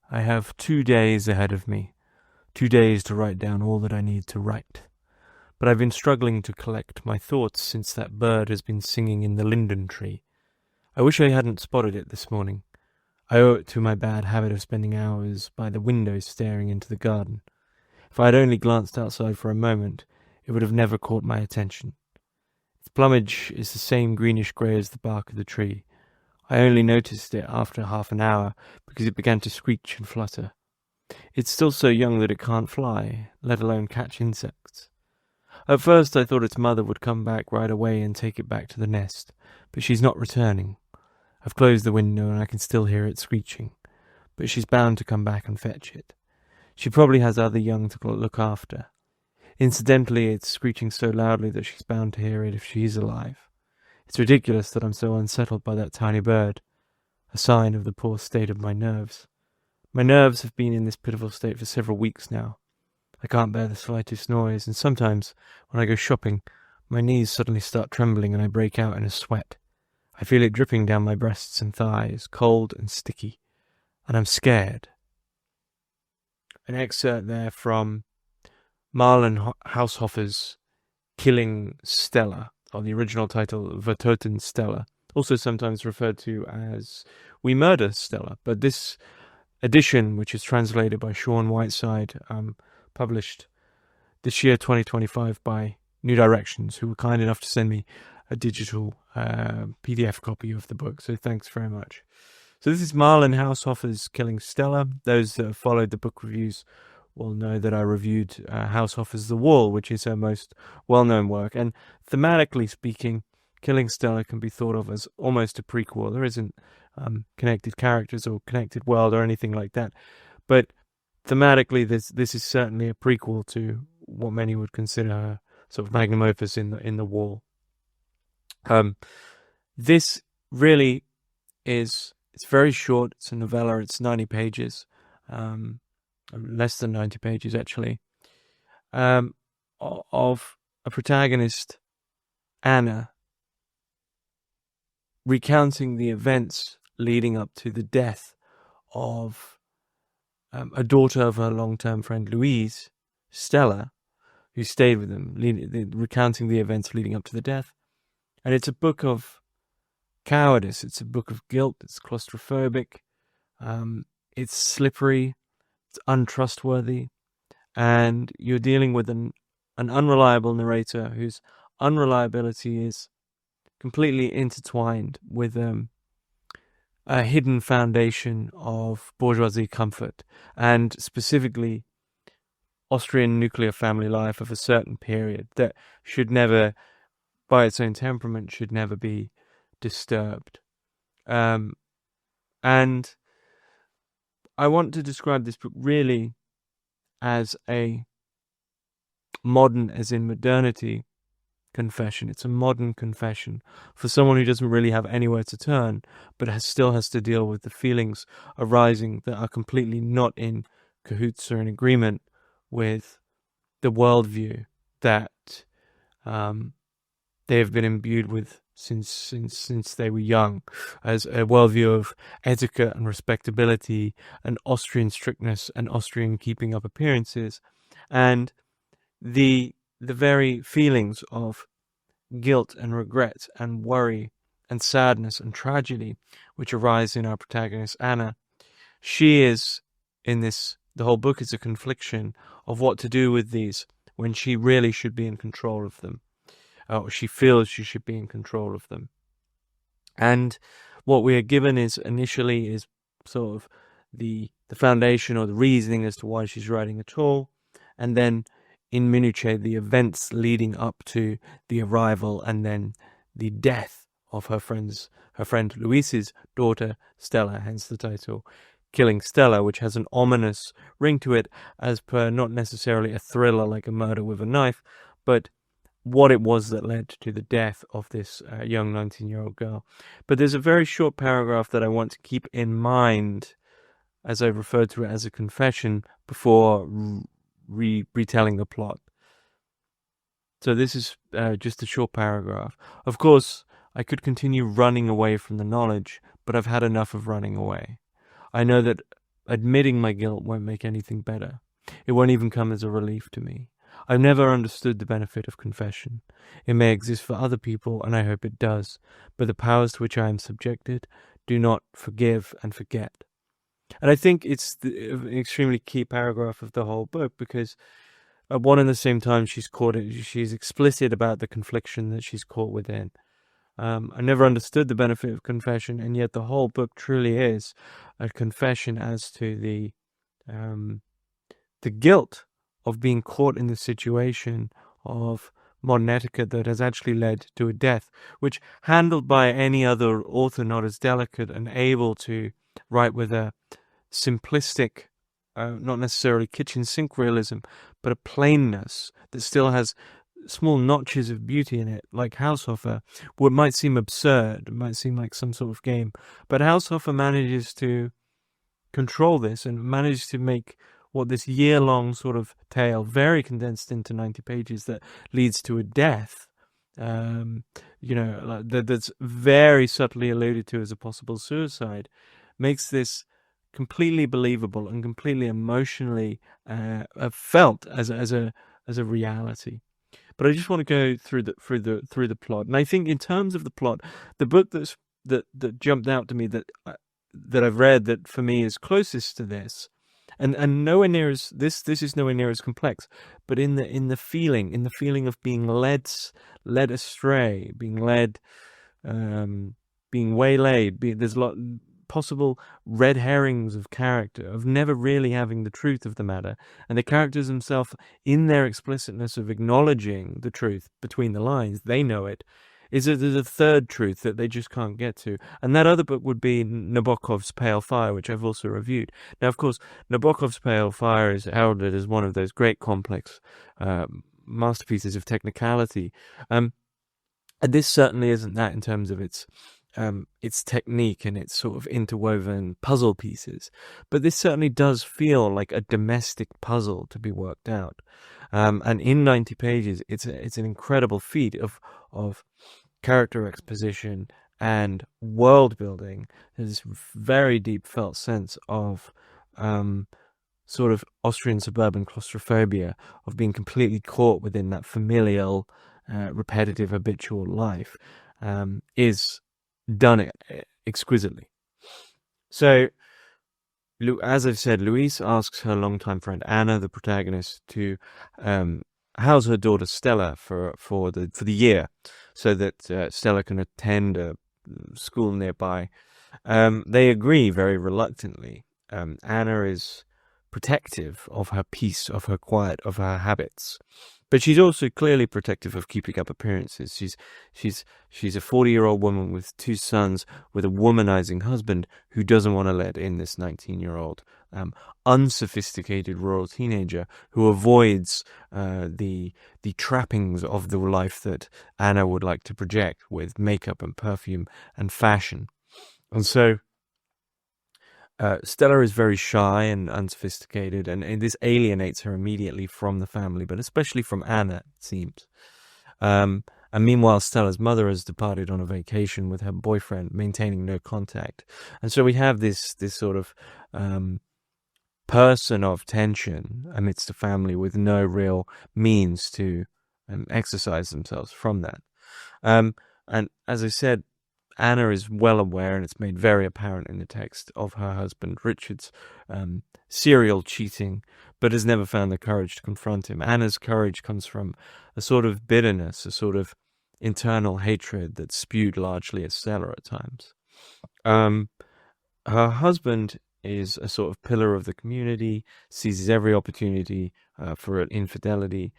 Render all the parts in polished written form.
I have 2 days ahead of me, 2 days to write down all that I need to write. But I've been struggling to collect my thoughts since that bird has been singing in the linden tree. I wish I hadn't spotted it this morning. I owe it to my bad habit of spending hours by the window staring into the garden. If I had only glanced outside for a moment, it would have never caught my attention. Its plumage is the same greenish-grey as the bark of the tree. I only noticed it after half an hour because it began to screech and flutter. It's still so young that it can't fly, let alone catch insects. At first I thought its mother would come back right away and take it back to the nest, but she's not returning. I've closed the window and I can still hear it screeching, but she's bound to come back and fetch it. She probably has other young to look after. Incidentally, it's screeching so loudly that she's bound to hear it if she's alive. It's ridiculous that I'm so unsettled by that tiny bird, a sign of the poor state of my nerves. My nerves have been in this pitiful state for several weeks now. I can't bear the slightest noise, and sometimes, when I go shopping, my knees suddenly start trembling and I break out in a sweat. I feel it dripping down my breasts and thighs, cold and sticky, and I'm scared. An excerpt there from Marlen Haushofer's Killing Stella, or the original title, Vertoten Stella, also sometimes referred to as We Murder Stella, but this edition, which is translated by Sean Whiteside, published this year, 2025, by New Directions, who were kind enough to send me a digital PDF copy of the book, so thanks very much. So this is Marlen Haushofer's Killing Stella. Those that have followed the book reviews will know that I reviewed Haushofer's The Wall, which is her most well-known work. And thematically speaking, Killing Stella can be thought of as almost a prequel. There isn't connected characters or connected world or anything like that. But thematically, this is certainly a prequel to what many would consider her sort of magnum opus in the Wall. This really is, it's very short. It's a novella. It's 90 pages. Less than 90 pages actually, of a protagonist, Anna, recounting the events leading up to the death of a daughter of her long-term friend Louise, Stella, who stayed with them, recounting the events leading up to the death. And it's a book of cowardice, it's a book of guilt, it's claustrophobic, it's slippery, it's untrustworthy, and you're dealing with an unreliable narrator whose unreliability is completely intertwined with a hidden foundation of bourgeoisie comfort, and specifically Austrian nuclear family life of a certain period that should never, by its own temperament, should never be disturbed. And I want to describe this book really as a modern, as in modernity, confession. It's a modern confession for someone who doesn't really have anywhere to turn, but still has to deal with the feelings arising that are completely not in cahoots or in agreement with the worldview that they have been imbued with since they were young, as a worldview of etiquette and respectability and Austrian strictness and Austrian keeping up appearances, and the very feelings of guilt and regret and worry and sadness and tragedy which arise in our protagonist Anna. She is in this, the whole book is a confliction of what to do with these when she really should be in control of them. Or she feels she should be in control of them. And what we are given is initially is sort of the foundation or the reasoning as to why she's writing at all, and then in minutiae the events leading up to the arrival and then the death of her friend Louise's daughter Stella, hence the title Killing Stella, which has an ominous ring to it, as per not necessarily a thriller like a murder with a knife, but what it was that led to the death of this young 19-year-old girl. But there's a very short paragraph that I want to keep in mind as I referred to it as a confession before retelling the plot. So this is just a short paragraph. Of course, I could continue running away from the knowledge, but I've had enough of running away. I know that admitting my guilt won't make anything better. It won't even come as a relief to me. I've never understood the benefit of confession. It may exist for other people, and I hope it does, but the powers to which I am subjected do not forgive and forget. And I think it's an extremely key paragraph of the whole book, because at one and the same time she's explicit about the confliction that she's caught within. I never understood the benefit of confession, and yet the whole book truly is a confession as to the guilt of being caught in the situation of modern etiquette that has actually led to a death, which, handled by any other author not as delicate and able to write with a simplistic, not necessarily kitchen sink realism, but a plainness that still has small notches of beauty in it, like Haushofer, what might seem absurd, it might seem like some sort of game, but Haushofer manages to control this and manages to make what this year-long sort of tale, very condensed into 90 pages, that leads to a death, that's very subtly alluded to as a possible suicide, makes this completely believable and completely emotionally felt as a reality. But I just want to go through the plot, and I think in terms of the plot, the book that jumped out to me that I've read that for me is closest to this, and nowhere near as this is nowhere near as complex, but in the feeling of being led astray, being led, being waylaid. There's a lot possible red herrings of character, of never really having the truth of the matter, and the characters themselves, in their explicitness of acknowledging the truth between the lines, they know it, is that there's a third truth that they just can't get to. And that other book would be Nabokov's Pale Fire, which I've also reviewed. Now, of course, Nabokov's Pale Fire is heralded as one of those great complex masterpieces of technicality. And this certainly isn't that in terms of its technique and its sort of interwoven puzzle pieces. But this certainly does feel like a domestic puzzle to be worked out. And in 90 pages, it's an incredible feat of character exposition and world building. There's this very deep felt sense of sort of Austrian suburban claustrophobia, of being completely caught within that familial, repetitive, habitual life, is done exquisitely. So, as I've said, Louise asks her longtime friend Anna, the protagonist, to house her daughter Stella for the year, so that Stella can attend a school nearby. They agree very reluctantly. Anna is protective of her peace, of her quiet, of her habits, but she's also clearly protective of keeping up appearances. She's a 40-year-old woman with 2 sons, with a womanizing husband who doesn't want to let in this 19-year-old unsophisticated rural teenager who avoids the trappings of the life that Anna would like to project with makeup and perfume and fashion. And so Stella is very shy and unsophisticated, and this alienates her immediately from the family, but especially from Anna, it seems. And meanwhile, Stella's mother has departed on a vacation with her boyfriend, maintaining no contact. And so we have this sort of person of tension amidst a family with no real means to exercise themselves from that. And as I said, Anna is well aware, and it's made very apparent in the text, of her husband Richard's serial cheating, but has never found the courage to confront him. Anna's courage comes from a sort of bitterness, a sort of internal hatred that's spewed largely at Stella at times. Her husband is a sort of pillar of the community, seizes every opportunity for infidelity,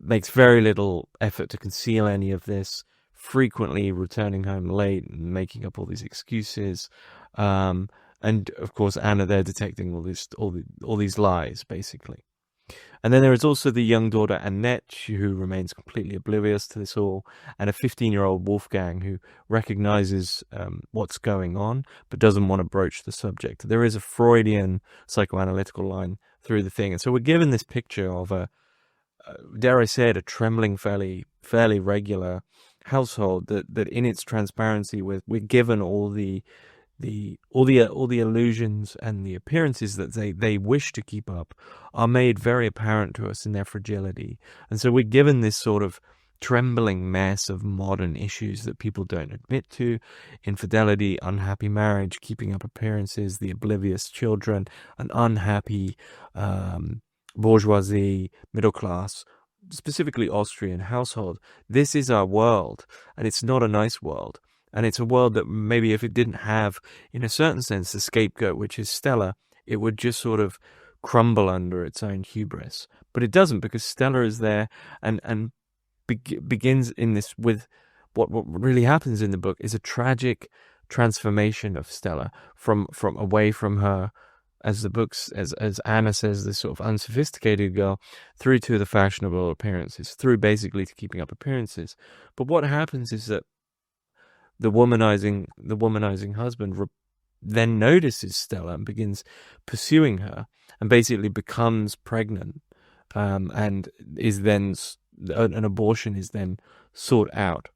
makes very little effort to conceal any of this, frequently returning home late and making up all these excuses, and of course Anna there detecting all these lies, basically. And then there is also the young daughter Annette, who remains completely oblivious to this all, and a 15-year-old Wolfgang who recognizes what's going on but doesn't want to broach the subject. There is a Freudian psychoanalytical line through the thing, and so we're given this picture of dare I say it, a trembling, fairly regular household that in its transparency we're given all the all the illusions and the appearances that they wish to keep up are made very apparent to us in their fragility. And so we're given this sort of trembling mess of modern issues that people don't admit to: infidelity, unhappy marriage, keeping up appearances, the oblivious children, an unhappy bourgeoisie, middle class, specifically Austrian household. This is our world, and it's not a nice world. And it's a world that maybe if it didn't have, in a certain sense, the scapegoat, which is Stella, it would just sort of crumble under its own hubris. But it doesn't, because Stella is there and begins in this with what really happens in the book is a tragic transformation of Stella from away from her, as the books, as Anna says, this sort of unsophisticated girl, through to the fashionable appearances, through basically to keeping up appearances. But what happens is that the womanizing husband then notices Stella and begins pursuing her, and basically becomes pregnant, and is then an abortion is then sought out,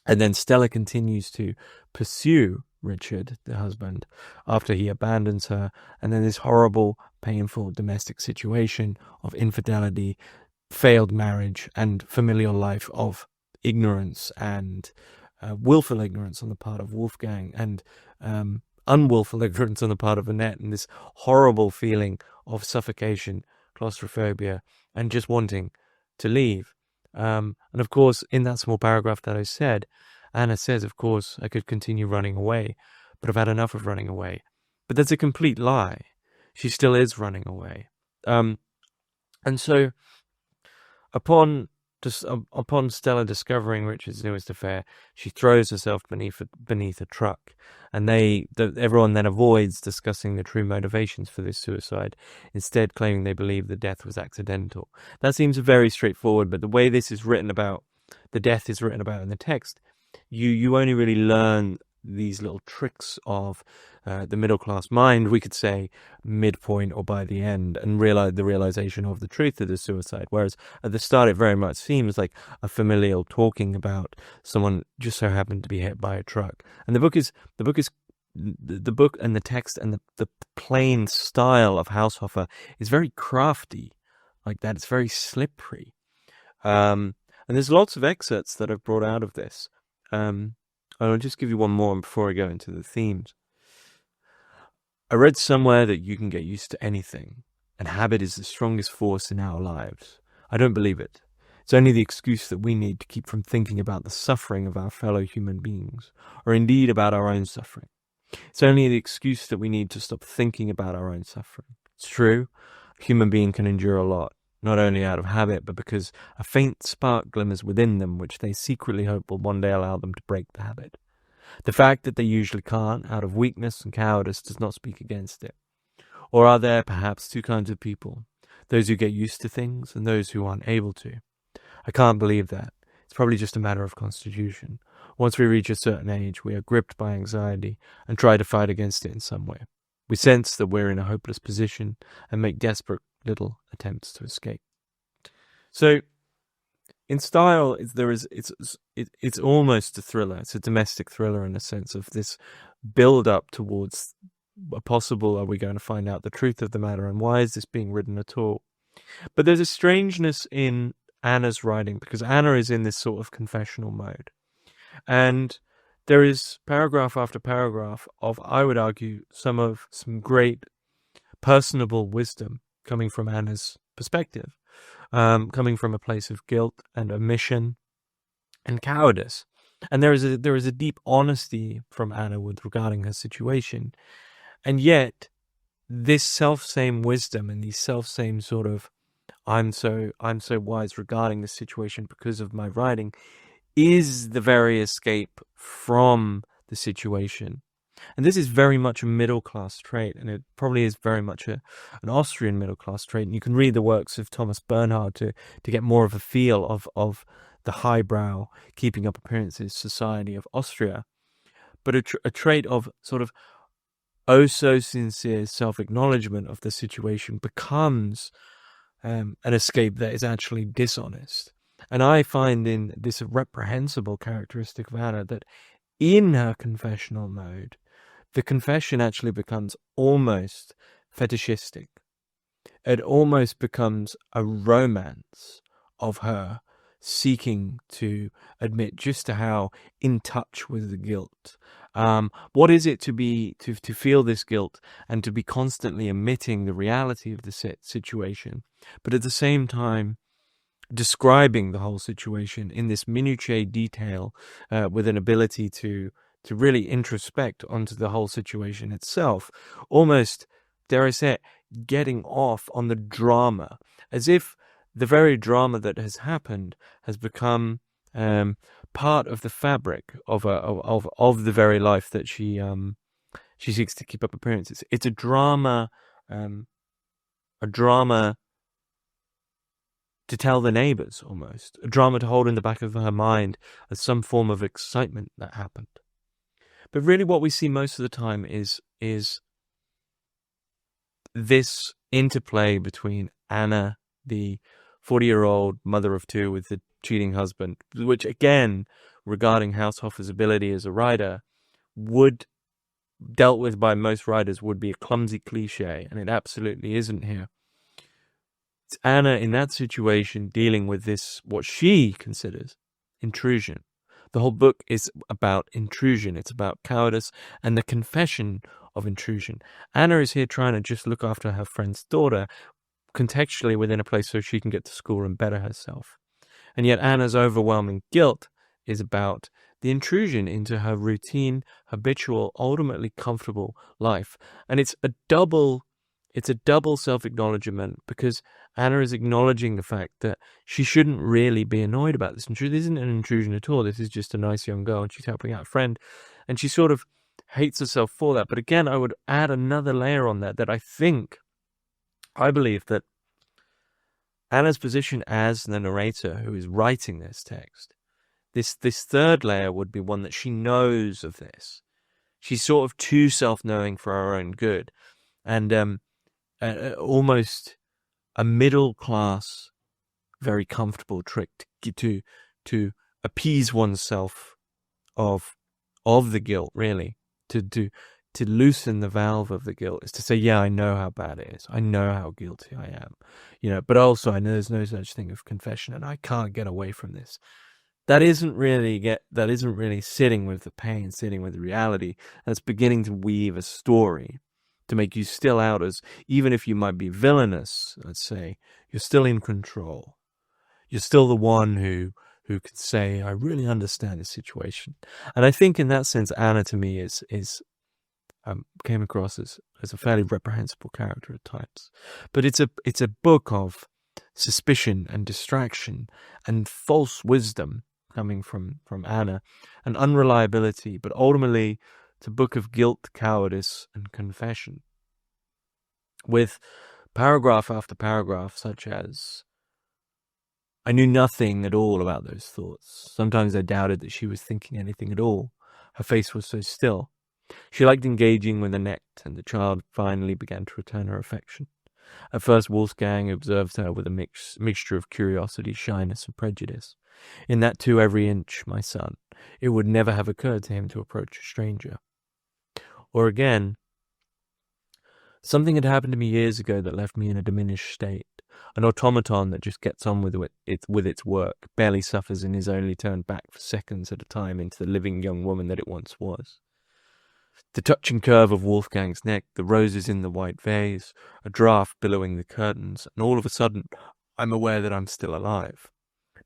and then Stella continues to pursue Richard, the husband, after he abandons her, and then this horrible, painful domestic situation of infidelity, failed marriage, and familial life of ignorance and willful ignorance on the part of Wolfgang, and unwillful ignorance on the part of Annette, and this horrible feeling of suffocation, claustrophobia, and just wanting to leave. And of course, in that small paragraph that I said, Anna says, of course, I could continue running away, but I've had enough of running away. But that's a complete lie. She still is running away. And so upon Stella discovering Richard's newest affair, she throws herself beneath a truck, and everyone then avoids discussing the true motivations for this suicide, instead claiming they believe the death was accidental. That seems very straightforward, but the way this is written about, the death is written about in the text, you only really learn these little tricks of the middle class mind, we could say, midpoint or by the end, and realize the realization of the truth of the suicide. Whereas at the start, it very much seems like a familial talking about someone just so happened to be hit by a truck. And the book and the text and the plain style of Haushofer is very crafty, like that. It's very slippery. And there's lots of excerpts that I've brought out of this. I'll just give you one more before I go into the themes. I read somewhere that you can get used to anything, and habit is the strongest force in our lives. I don't believe it. It's only the excuse that we need to keep from thinking about the suffering of our fellow human beings, or indeed about our own suffering. It's only the excuse that we need to stop thinking about our own suffering. It's true, a human being can endure a lot, not only out of habit, but because a faint spark glimmers within them, which they secretly hope will one day allow them to break the habit. The fact that they usually can't, out of weakness and cowardice, does not speak against it. Or are there perhaps two kinds of people? Those who get used to things and those who aren't able to. I can't believe that. It's probably just a matter of constitution. Once we reach a certain age, we are gripped by anxiety and try to fight against it in some way. We sense that we're in a hopeless position and make desperate little attempts to escape. So, in style, it's almost a thriller. It's a domestic thriller in a sense of this build-up towards a possible, are we going to find out the truth of the matter, and why is this being written at all? But there's a strangeness in Anna's writing, because Anna is in this sort of confessional mode. And there is paragraph after paragraph of, I would argue, some great personable wisdom coming from Anna's perspective, coming from a place of guilt and omission and cowardice. And there is a deep honesty from Anna regarding her situation. And yet, this self-same wisdom and these self-same sort of, I'm so wise regarding this situation because of my writing, is the very escape from the situation. And this is very much a middle-class trait, and it probably is very much an Austrian middle-class trait. And you can read the works of Thomas Bernhard to get more of a feel of the highbrow, keeping up appearances society of Austria. But a trait of sort of oh-so-sincere self-acknowledgement of the situation becomes an escape that is actually dishonest. And I find in this reprehensible characteristic of Anna that in her confessional mode, the confession actually becomes almost fetishistic. It almost becomes a romance of her seeking to admit just to how in touch with the guilt. What is it to feel this guilt and to be constantly admitting the reality of the situation, but at the same time describing the whole situation in this minutiae detail, with an ability to really introspect onto the whole situation itself, almost, dare I say it, getting off on the drama, as if the very drama that has happened has become part of the fabric of the very life that she seeks to keep up appearances. It's a drama to tell the neighbors, almost a drama to hold in the back of her mind as some form of excitement that happened. But really what we see most of the time is this interplay between Anna, the 40-year-old mother of two with the cheating husband, which again, regarding Haushofer's ability as a writer, dealt with by most writers, would be a clumsy cliche, and it absolutely isn't here. It's Anna in that situation dealing with this, what she considers intrusion. The whole book is about intrusion. It's about cowardice and the confession of intrusion. Anna is here trying to just look after her friend's daughter, contextually within a place so she can get to school and better herself. And yet Anna's overwhelming guilt is about the intrusion into her routine, habitual, ultimately comfortable life. And it's a double self-acknowledgement, because Anna is acknowledging the fact that she shouldn't really be annoyed about this. This isn't an intrusion at all. This is just a nice young girl, and she's helping out a friend, and she sort of hates herself for that. But again, I would add another layer on that I believe that Anna's position as the narrator who is writing this text, this third layer would be one that she knows of this. She's sort of too self-knowing for her own good, and almost a middle-class, very comfortable trick to appease oneself of the guilt, really, to loosen the valve of the guilt, is to say, yeah, I know how bad it is, I know how guilty I am, but also I know there's no such thing of confession, and I can't get away from this. That isn't really sitting with the pain, sitting with the reality. That's beginning to weave a story to make you still out as, even if you might be villainous, let's say, you're still in control. You're still the one who can say, I really understand the situation. And I think in that sense, Anna to me came across as a fairly reprehensible character at times. But it's a book of suspicion and distraction and false wisdom coming from Anna, and unreliability, but ultimately it's a book of guilt, cowardice, and confession, with paragraph after paragraph such as, I knew nothing at all about those thoughts. Sometimes I doubted that she was thinking anything at all. Her face was so still. She liked engaging with Annette, and the child finally began to return her affection. At first, Wolfgang observed her with a mixture of curiosity, shyness, and prejudice. In that too, every inch, my son, it would never have occurred to him to approach a stranger. Or again, something had happened to me years ago that left me in a diminished state. An automaton that just gets on with its work, barely suffers, and is only turned back for seconds at a time into the living young woman that it once was. The touching curve of Wolfgang's neck, the roses in the white vase, a draught billowing the curtains, and all of a sudden, I'm aware that I'm still alive.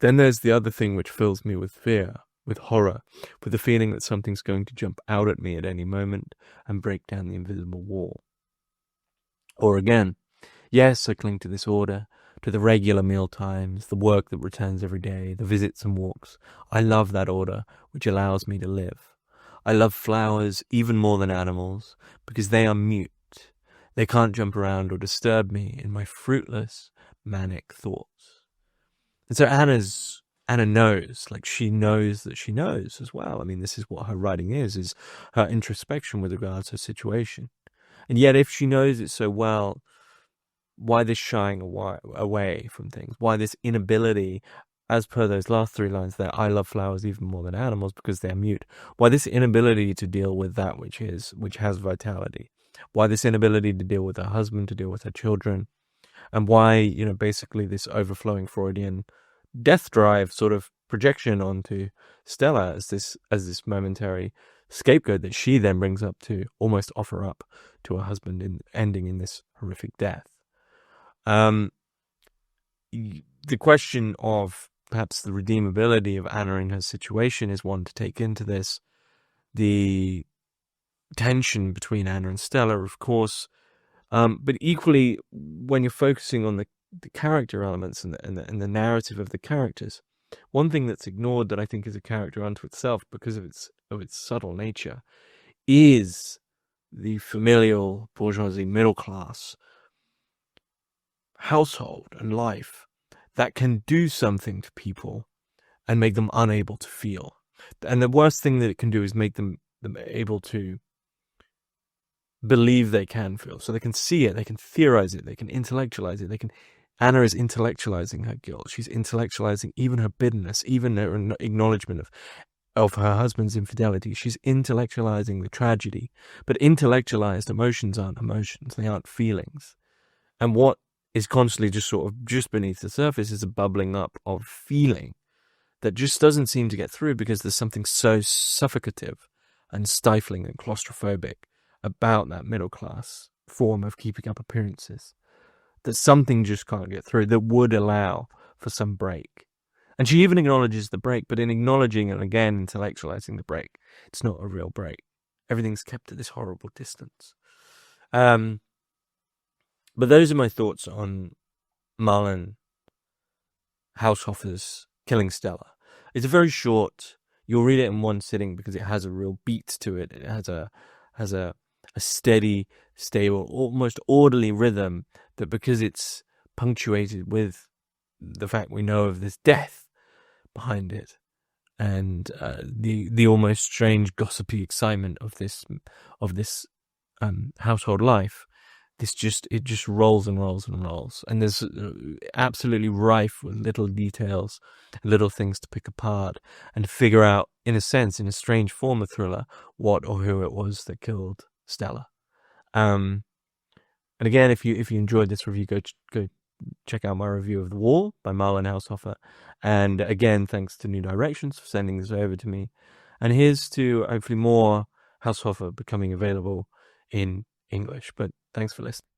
Then there's the other thing which fills me with fear, with horror, with the feeling that something's going to jump out at me at any moment and break down the invisible wall. Or again, yes, I cling to this order, to the regular meal times, the work that returns every day, the visits and walks. I love that order, which allows me to live. I love flowers even more than animals, because they are mute. They can't jump around or disturb me in my fruitless, manic thoughts. And so Anna knows, like she knows that she knows as well. I mean, this is what her writing is her introspection with regards to her situation. And yet if she knows it so well, why this shying away from things? Why this inability as per those last three lines there, I love flowers even more than animals because they're mute. Why this inability to deal with that which has vitality? Why this inability to deal with her husband, to deal with her children? And why, basically this overflowing Freudian death drive sort of projection onto Stella as this momentary scapegoat that she then brings up to almost offer up to her husband, in ending in this horrific death. The question of perhaps the redeemability of Anna in her situation is one to take into this. The tension between Anna and Stella, of course, but equally when you're focusing on the character elements and the narrative of the characters, one thing that's ignored that I think is a character unto itself because of its subtle nature is the familial bourgeoisie middle class household and life that can do something to people and make them unable to feel. And the worst thing that it can do is make them able to believe they can feel. So they can see it, they can theorize it, they can intellectualize it. Anna is intellectualizing her guilt. She's intellectualizing even her bitterness, even her acknowledgement of her husband's infidelity. She's intellectualizing the tragedy. But intellectualized emotions aren't emotions, they aren't feelings. And what is constantly just beneath the surface is a bubbling up of feeling that just doesn't seem to get through because there's something so suffocative and stifling and claustrophobic about that middle class form of keeping up appearances that something just can't get through that would allow for some break. And she even acknowledges the break, but in acknowledging and again intellectualizing the break, it's not a real break. Everything's kept at this horrible distance. But those are my thoughts on Marlen Haushofer's Killing Stella. It's a very short. You'll read it in one sitting because it has a real beat to it. It has a steady, stable, almost orderly rhythm that, because it's punctuated with the fact we know of this death behind it and the almost strange gossipy excitement of this household life. It just rolls and rolls and rolls, and there's absolutely rife with little details, little things to pick apart and figure out, in a sense, in a strange form of thriller, what or who it was that killed Stella. And again, if you enjoyed this review, go check out my review of The Wall by Marlen Haushofer. And again, thanks to New Directions for sending this over to me. And here's to hopefully more Haushofer becoming available in English. But thanks for listening.